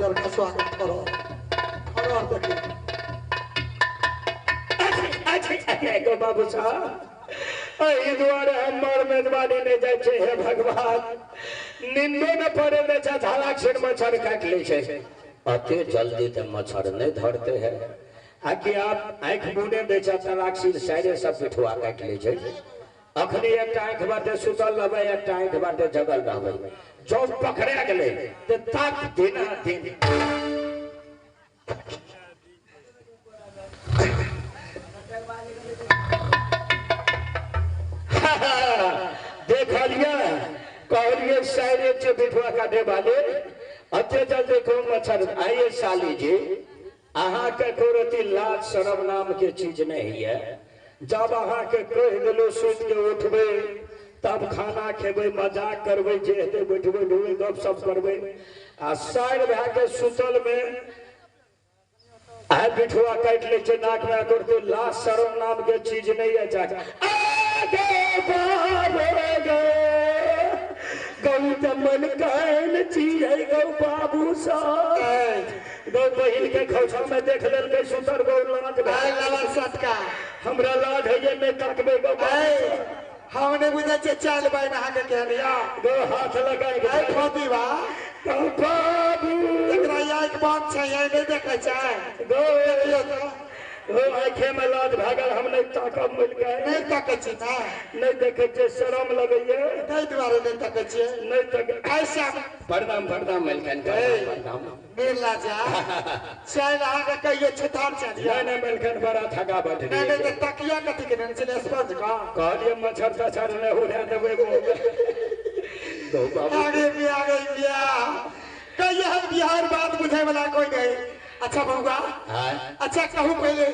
मच्छर का स्वागत करो और देखिए अच्छा बाबू साहब एहि दुआरे हमर मेजबानी ने जाय छे हे भगवान निंदो न पड़े ने झालाक से मच्छर काट ले छे अते जल्दी तो मच्छर नहीं धरते हैं आकि आप आंख मुने दे छे तलाक साइडे सब बिठवा काट ले छे अखनी एक आंख बाटे सुतल रहबे एक आंख बाटे जगल रहबे जब पकड़े गेले त ताक देना दिन देखलिए कहलिए साइडे से बिठवा काटे वाले अते जल्दी को मच्छर आइए साली जी अहाँ के कोरती लाज शरम नाम के चीज नहीं है जब अहाँ के कह दिलो सुत के उठबे तब खाना खेबे मजाक करबे जे हेते बैठबे ढूबे गप सप करबे आ साइड भा के सुतल में आ बिठवा काट ले छे नाक में करते लाज शरम नाम के चीज नहीं है चाचा आगे बाबे गो गौ त मन कान चीज है गौ बाबू साहब गौ बहिन के खौछा में देख लेल के सुतर गौ लाज भाई लाला सटका हमरा लाज है ये नहीं ताकबे गौ हमने बुझे छे चाल बाई नहा के कह लिया गौ हाथ लगाए ए खोदी बा गौ बाबू एकरा एक बात छै ये नहीं देखे छै गौ देखियो तो ओ आंखे में लाज भागल हम नहीं ताकब मिल गए नहीं ताके छी ना नहीं देखे छे शरम लगैए नहीं द्वारे नहीं ताके छी नहीं तक ऐसा प्रणाम मिलकन प्रणाम मेला जा चल आगे कहियो छतार चलिए नहीं मिलकन बड़ा थका बैठ नहीं नहीं तकिया कथि के नहीं चले स्पर्श का कहलिए मच्छर तछर ने उड़ा देबे गो बाबू आगे बिया कहिए हम बिहार बात बुझे वाला कोई नहीं अच्छा बउआ अच्छा कहूं पहले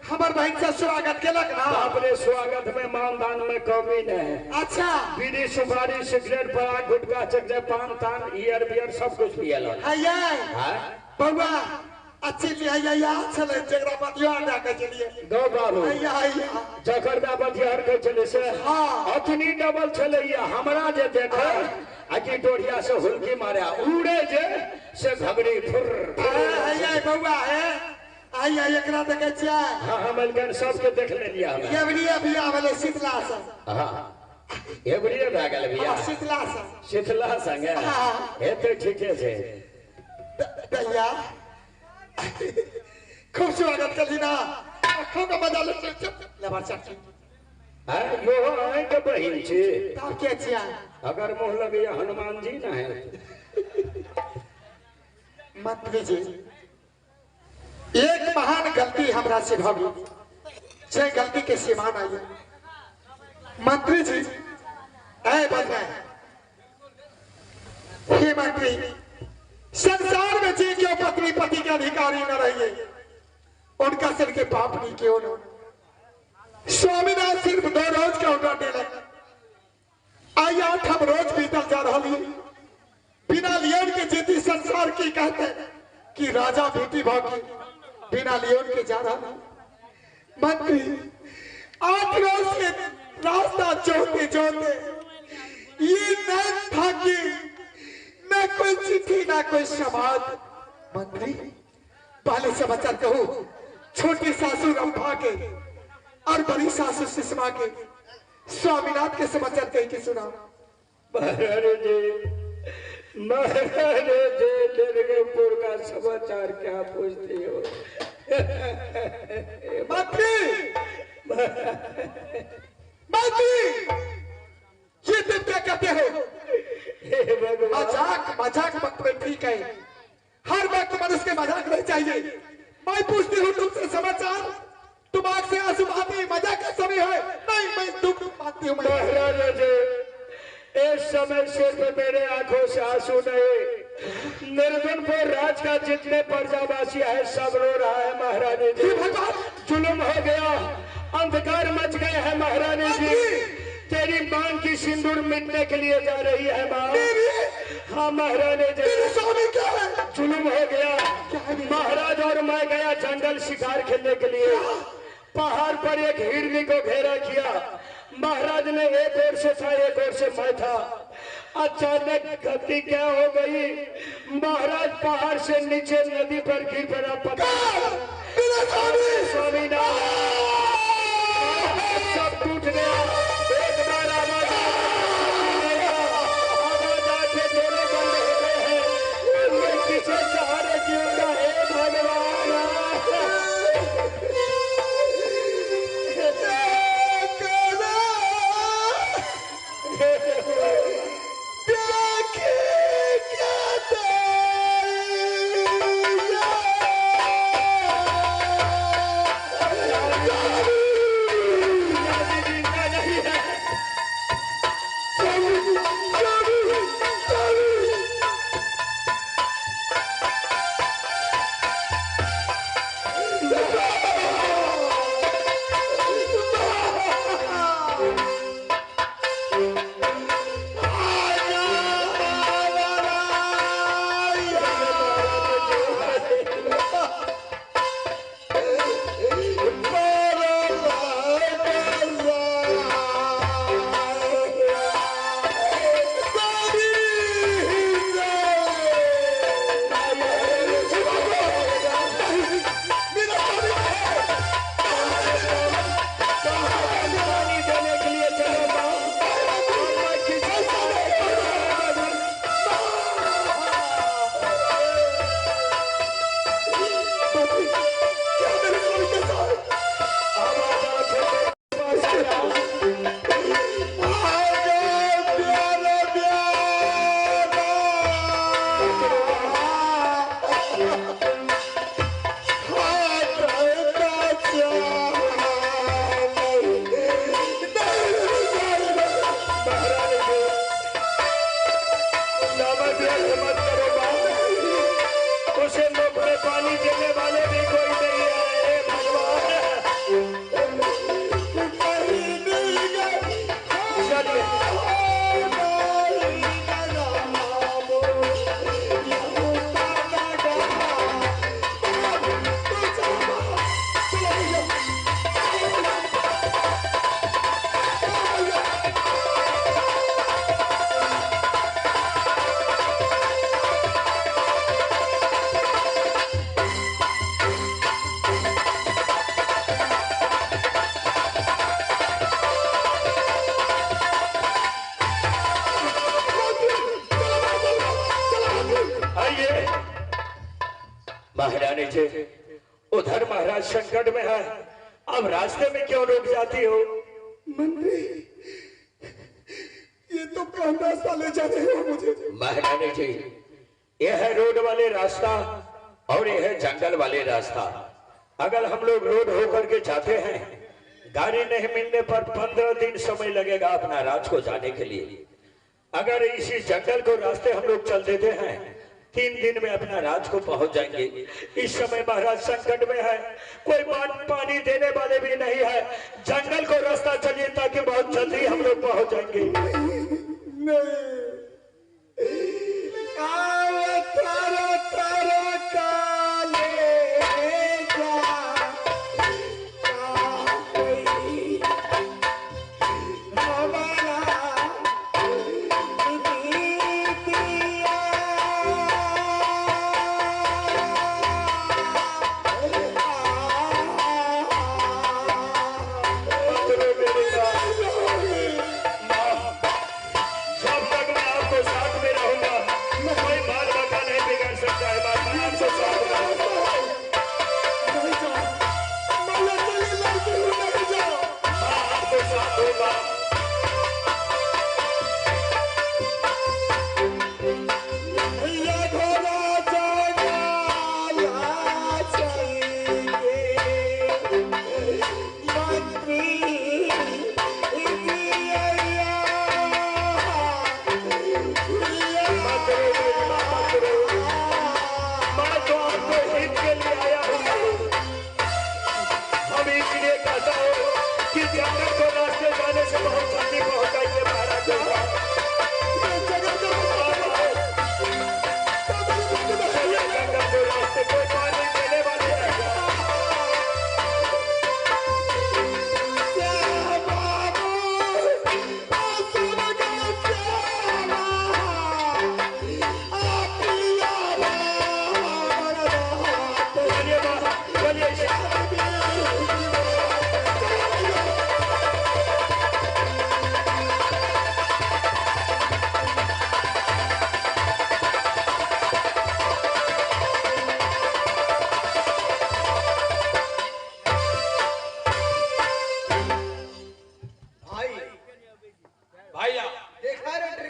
हमर बहन से स्वागत केलक ना अपने स्वागत में मानदान में कमी नहीं अच्छा बीड़ी सुपारी सिगरेट पराग गुटखा चकरे पान तान ईयर बियर सब कुछ पियल हैया बउआ अच्छी लिया चले जगरा बतिया ना के चलिए गो बाबू हैया जकर का बतियार के चले से हां अतनी डबल चले हमरा जे देखो आकी डोढ़िया से हुलकी मारे उड़े जे से घगड़ी फुर हैया बउआ है हैया एकरा देखे छियै हां मलगन सब के देख ले लिया ये बढ़िया बिया वाले शीतला से हां ये बढ़िया भागल बिया शीतला संगे हे तो ठीके छे भैया खूब स्वागत कर ली ना खूब मजा ले लेबर चाची हां यो है के बहिन छे ता के छिया अगर मोह लगे हनुमान जी ना है मंत्री जी एक महान गलती हमरा से भगी जे गलती के सीमा नहीं मंत्री जी ऐ बदला हे मंत्री संसार में जी क्यों पत्नी पति के अधिकारी न रहिए उनका सिर के पाप नहीं क्यों न स्वामीनाथ सिर्फ 2 रोज का ऑर्डर दिले आई 8 रोज बीतल जा रही बिना लियोन के जीती संसार की कहते कि राजा बेटी भागी बिना लियोन के जा रहा मंत्री 8 रोज के रास्ता जोते ये नहीं था कि न कोई चिट्ठी ना कोई समाद मंत्री पहले समाचार कहूं छोटी सासू रंभा के और बड़ी सासू सुषमा के स्वामीनाथ के समाचार कह के सुना महाराज जी दुर्गापुर का समाचार क्या पूछते हो मंत्री ये तुम क्या कहते हो मजाक वक्त में ठीक है हर वक्त मनुष्य के मजाक नहीं चाहिए मैं पूछती हूँ तुमसे समाचार तुम आंख से आंसू बहाती मजाक का समय है नहीं मैं दुख मानती हूँ महाराज जी इस समय सिर्फ मेरे आंखों से आंसू नहीं निर्गुणपुर राज का जितने प्रजावासी है सब रो रहा है महारानी जी जुल्म हो गया अंधकार मच गए हैं महारानी जी तेरी मांग की सिंदूर मिटने के लिए जा रही है मां हाँ महारानी जी जुल्म हो गया महाराज और मैं गया जंगल शिकार खेलने के लिए पहाड़ पर एक हिरनी को घेरा किया महाराज ने एक ओर से था एक ओर से मैं था अचानक गति क्या हो गई महाराज, पहाड़ से नीचे नदी पर गिर पड़ा पत्थर। स्वामी सब टूट गया। एक बार आवाज आके दोनों बंद हो गए हैं। उनके पीछे सहारे जीवता है भगवान। महारानी जी, उधर महाराज संकट में है, अब रास्ते में क्यों रुक जाती हो? मंत्री, ये तो कहां सा ले जा रहे हो मुझे? महारानी जी, यह है रोड वाले रास्ता और यह है जंगल वाले रास्ता। अगर हम लोग रोड होकर के जाते हैं, गाड़ी नहीं मिलने पर 15 दिन समय लगेगा अपना राज को जाने के लिए। अगर इसी जंगल को रास्ते हम लोग चल देते हैं, 3 दिन में अपना राज को पहुंच जाएंगे। इस समय महाराज संकट में है, कोई पानी देने वाले भी नहीं है। जंगल को रास्ता चलिए ताकि बहुत जल्दी हम लोग पहुंच जाएंगे।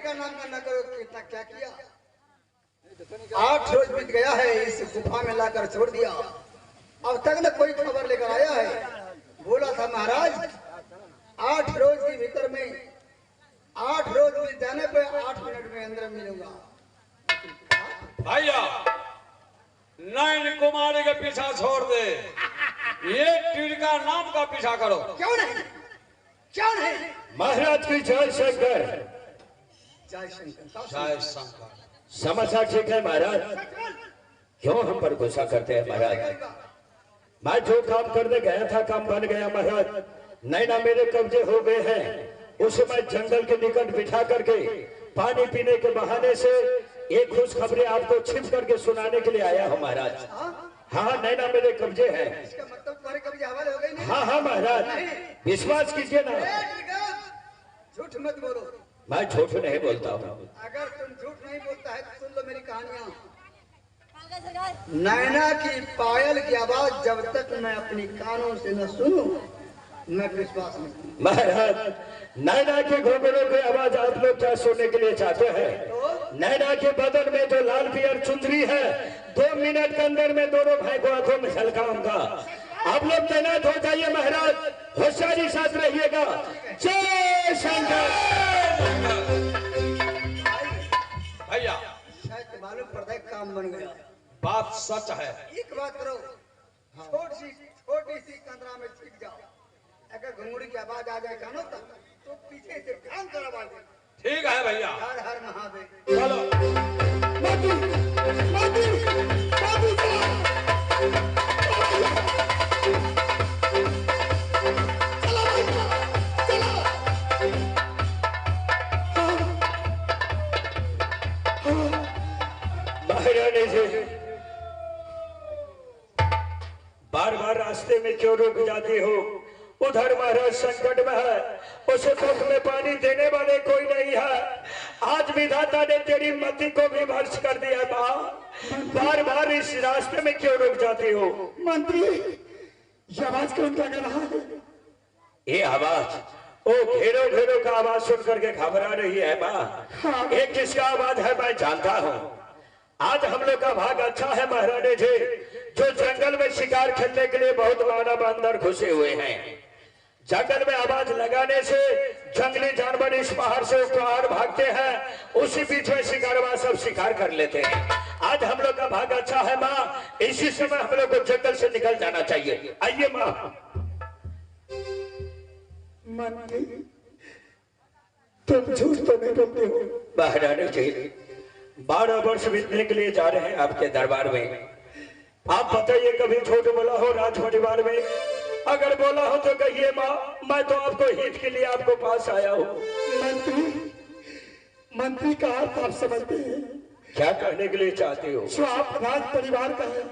का नाम न करो, कितना क्या किया। 8 रोज बीत गया है, इस गुफा में लाकर छोड़ दिया, अब तक न कोई खबर लेकर आया है। बोला था महाराज 8 रोज के भीतर में, 8 रोज बीत जाने पे 8 मिनट में अंदर मिलूंगा। भैया नैन कुमारी के पीछा छोड़ दे, ये टिड़का नाम का पीछा करो। क्यों नहीं, क्यों नहीं? महाराज की जय शंकर। जय शंकर। जय शंकर। समाचार ठीक है महाराज? क्यों हम पर गुस्सा करते हैं महाराज? मैं जो काम करने गया था काम बन गया महाराज। नैना मेरे कब्जे हो गए हैं। उसे मैं जंगल के निकट बिठा करके पानी पीने के बहाने से एक खुशखबरी आपको छिप करके सुनाने के लिए आया हूँ महाराज। हाँ नैना मेरे कब्जे हैं। इसका मतलब तुम्हारे कब्जे हवाले हो गई नहीं? हाँ हाँ महाराज, विश्वास कीजिए ना। झूठ मत बोलो। मैं झूठ नहीं बोलता हूँ। अगर तुम झूठ नहीं बोलता है तो सुन लो मेरी कहानियां। नैना की पायल की आवाज जब तक मैं अपनी कानों से न सुनूं, मैं विश्वास नहीं करूं। महाराज नैना के घोंघरों की आवाज आप लोग क्या सुनने के लिए चाहते हैं? नैना के बदन में जो लाल पियर चुंदरी है, 2 मिनट के अंदर में दोनों भाई को आंखों में झलकाऊंगा। आप लोग तैनात हो जाइए महाराज, होशियारी साथ रहिएगा। जय शंकर। भैया शायद मालूम पड़ता है काम बन गया। बात सच है। एक बात करो, छोटी सी कंदरा में छिप जाओ, अगर घुंगड़ी की आवाज आ जाए कानों तक तो पीछे से भयंकर आवाज है। ठीक है भैया। हर हर महादेव। चलो माती माती माती महारानी जी बार बार रास्ते में क्यों रुक जाती हो? उधर महाराज संकट में है, उसे मुख में पानी देने वाले कोई नहीं है। आज विधाता ने तेरी मति को भी भ्रष्ट कर दिया था। बार बार इस रास्ते में क्यों रुक जाती हो? मंत्री ये आवाज कौन क्या कर रहा है? ये आवाज ओ घेरो घेरो का आवाज सुन करके घबरा रही है माँ। ये किसका आवाज है मैं जानता हूँ। आज हम लोग का भाग अच्छा है महारानी जी, जो जंगल में शिकार खेलने के लिए बहुत मानव अंदर घुसे हुए हैं। जंगल में आवाज लगाने से जंगली जानवर इस पहाड़ से उस पहाड़ भागते हैं, उसी बीच में शिकारवा सब शिकार कर लेते हैं। आज हम लोग का भाग अच्छा है माँ, इसी समय हम लोग को जंगल से निकल जाना चाहिए। आइए माँ। मंत्री तुम झूठ तो नहीं बोलते हो? महारानी जी 12 वर्ष बीतने के लिए जा रहे हैं आपके दरबार में। आप बताइए कभी झूठ बोला हो राज परिवार में? अगर बोला हो तो कहिए माँ, मैं तो आपको हित के लिए आपको पास आया हूँ। मंत्री का अर्थ आप समझते हैं? क्या कहने के लिए चाहते हो? जो आप राज परिवार का है,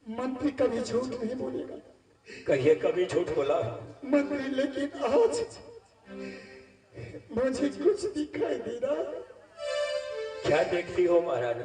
मंत्री कभी झूठ नहीं बोलेगा। कहिए कभी झूठ बोला हो? मंत्री लेकिन आज मुझे कुछ दिखाई दे रहा है। क्या देखती हो महाराज?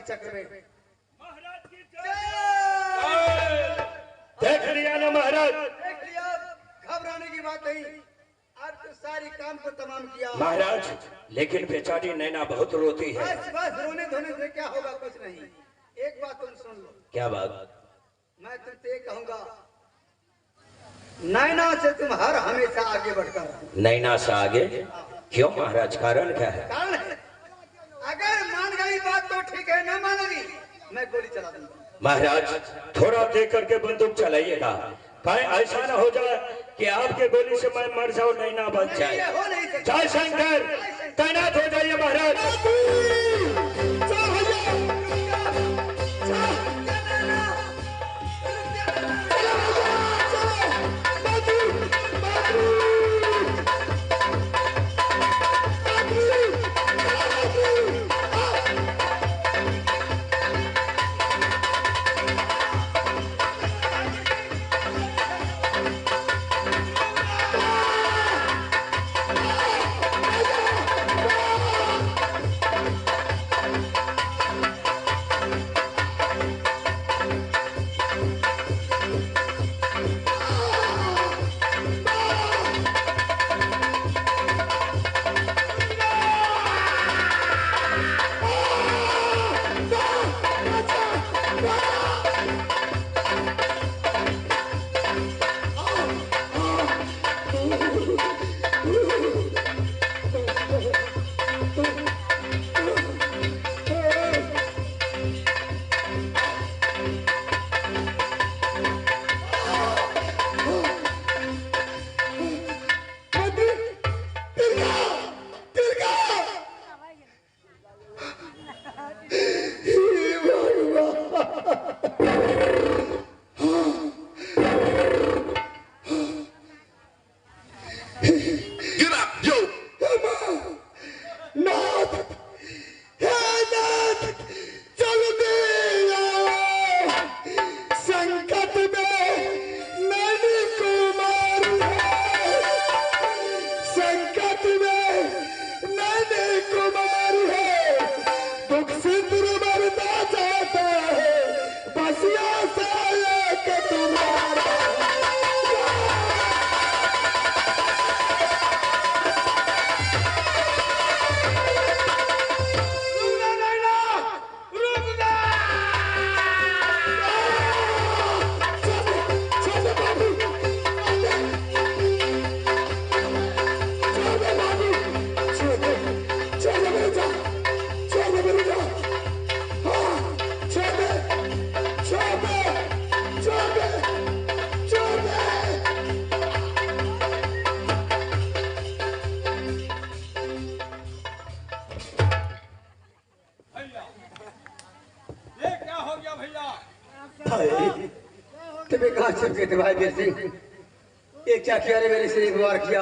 चक्र में। देख लिया ना महाराज, देख लिया, घबराने की बात नहीं। आज तो सारी काम को तमाम किया महाराज, लेकिन बेचारी नैना बहुत रोती है। बस बस, रोने धोने से क्या होगा, कुछ नहीं। एक बात तुम सुन लो। क्या बात? मैं तुमसे ये कहूंगा, नैना से तुम हर हमेशा आगे बढ़कर। नैना से आगे? क्यों महाराज, कारण क्या है? कारण है, अगर मान गई बात तो ठीक है, न मानेगी मैं गोली चला दूंगा। महाराज, थोड़ा देख करके बंदूक चलाइएगा, कहीं ऐसा ना हो जाए कि आपके गोली से मैं मर जाऊं, नैना बच ये जाए। हो नहीं सकता। जय शंकर, तैनात हो जाइए महाराज। तुम्हें कहाँ छिप गए थे भाई वीर सिंह? ये क्या किया रे मेरे से एक बार किया?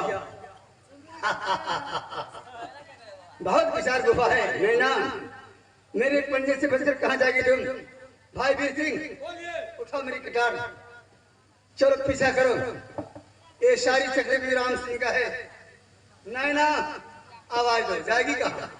बहुत विशाल गुफा है नैना, मेरे पंजे से बचकर कहाँ जाएगी तुम? भाई वीर सिंह उठाओ मेरी कटार, चलो पीछा करो। ये सारी चक्रवीर राम सिंह का है। नैना आवाज दो, जाएगी कहाँ?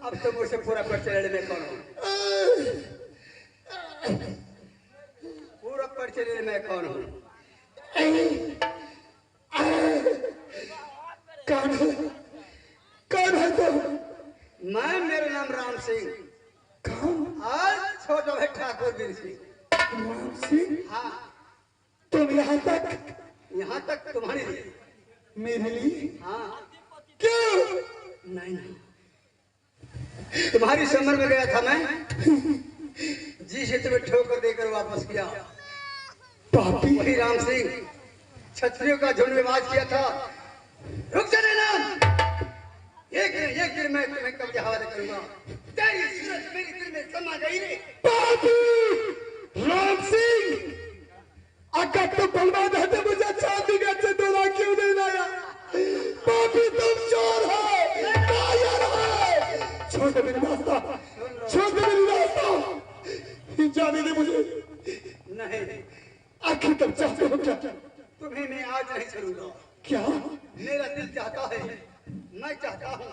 अब तो मुझसे पूरा पर्चे में कौन हूँ? पूरा पर्चे में कौन हूँ? कौन है तुम? मैं, मेरा नाम राम सिंह। आज छोटा भाई ठाकुर वीर सिंह। राम सिंह? हाँ, तुम यहाँ तक यहाँ तक तुम्हारे लिए। मेरे लिए? हाँ, क्यों? नहीं नहीं, तुम्हारी समर में गया था मैं, जी से तुम्हें ठोकर देकर वापस किया। पापी वही राम सिंह क्षत्रियों का झुंड में वाज किया था। रुक जा नैनान, एक दिन मैं तुम्हें कब्जे हवाले करूंगा। तेरी सूरत मेरे दिल में समा गई रे। पापी राम सिंह, अगर तो बलवान है तो मुझे चांदी का चंदोला क्यों नहीं लाया? पापी तुम चोर हो, कायर हो। छोड़ दे मेरी रास्ता, छोड़ दे मेरी रास्ता, जाने दे मुझे। नहीं, आखिर तक चाहते हो क्या? तुम्हें मैं आज नहीं छोड़ूंगा। क्या? मेरा दिल चाहता है, मैं चाहता हूँ,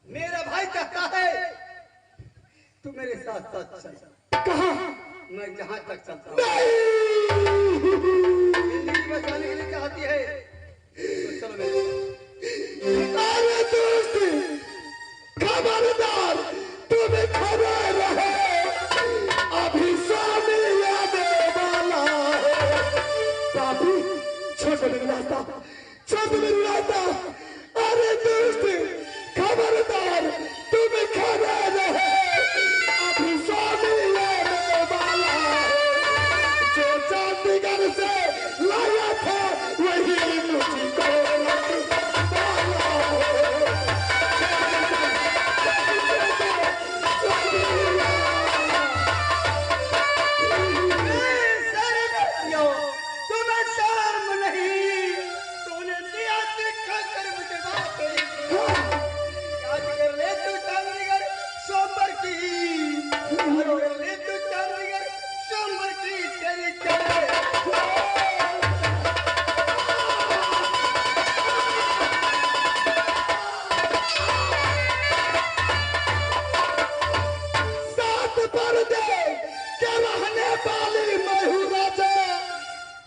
मेरा भाई चाहता है, तू मेरे साथ साथ चल। कहाँ? मैं जहाँ तक चलता हूँ। नहीं! जिंदगी बचाने के लिए चाहती है तो चलो मेरे साथ। अरे दोस्त, खबरदार, तुम्हें खबर रहे, अभी स्वामी आने वाला है। पापी छोड़ दे मेरी रास्ता, छोड़ दे मेरी रास्ता। अरे दोस्त, खबरदार, तुम्हें खबर रहे, अभी स्वामी आने वाला है। जो चंडीगढ़ से लाया था वही मुझको वाला है। तुम्हें शर्म नहीं? तूने दिया देखा कर मुझे बात करी। याद कर ले तू चंडीगढ़ सोमवार की, याद कर ले तू चंडीगढ़ सोमवार की तेरी चले। सात पर्दे के रहने वाली मैं हूँ राजा,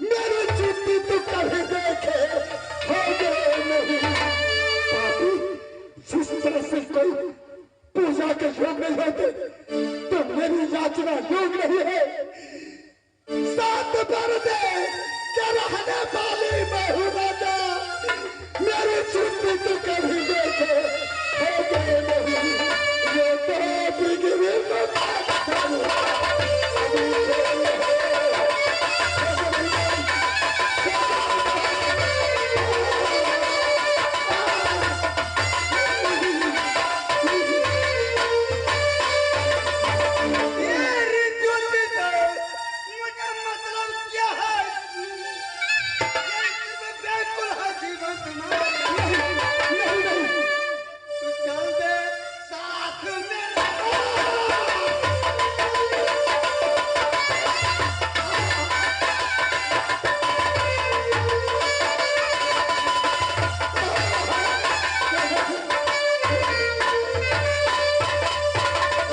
मेरी चुप्पी तो कभी देखे होगे नहीं। पापी जिस तरह से कोई पूजा के योग नहीं होते तो मेरी याचना योग नहीं है। सात पर्दे के रहने वाली मैं हूँ राजा, मेरी चुप्पी तो कभी देखे होगे नहीं। ये तो बिगड़ी तेरी ज्योति से मुझे मतलब क्या है? ये तुम्हें बिल्कुल है जीवन तुम्हारा। तू चल दे साथ में।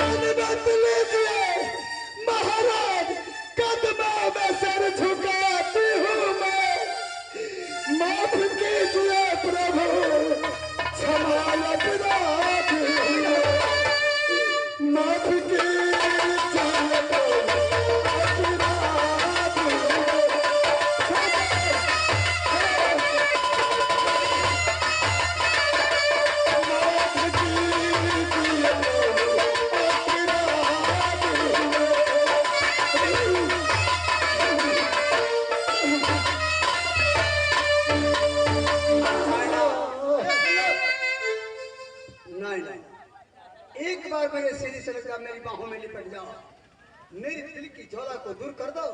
अनुमत लीजिए महाराज, कदमों में सर झुकाती हूँ मैं। माफ कीजिए प्रभु, क्षमा अपराध हुए। माफ कीजिए प्रभु, अपराध हुए। माफ कीजिए प्रभु, अपराध हुए। नहीं नहीं, एक बार मेरे सीने से लगा, मेरी बाहों में लिपट जाओ, मेरी दिल की ज्वाला को दूर कर दो।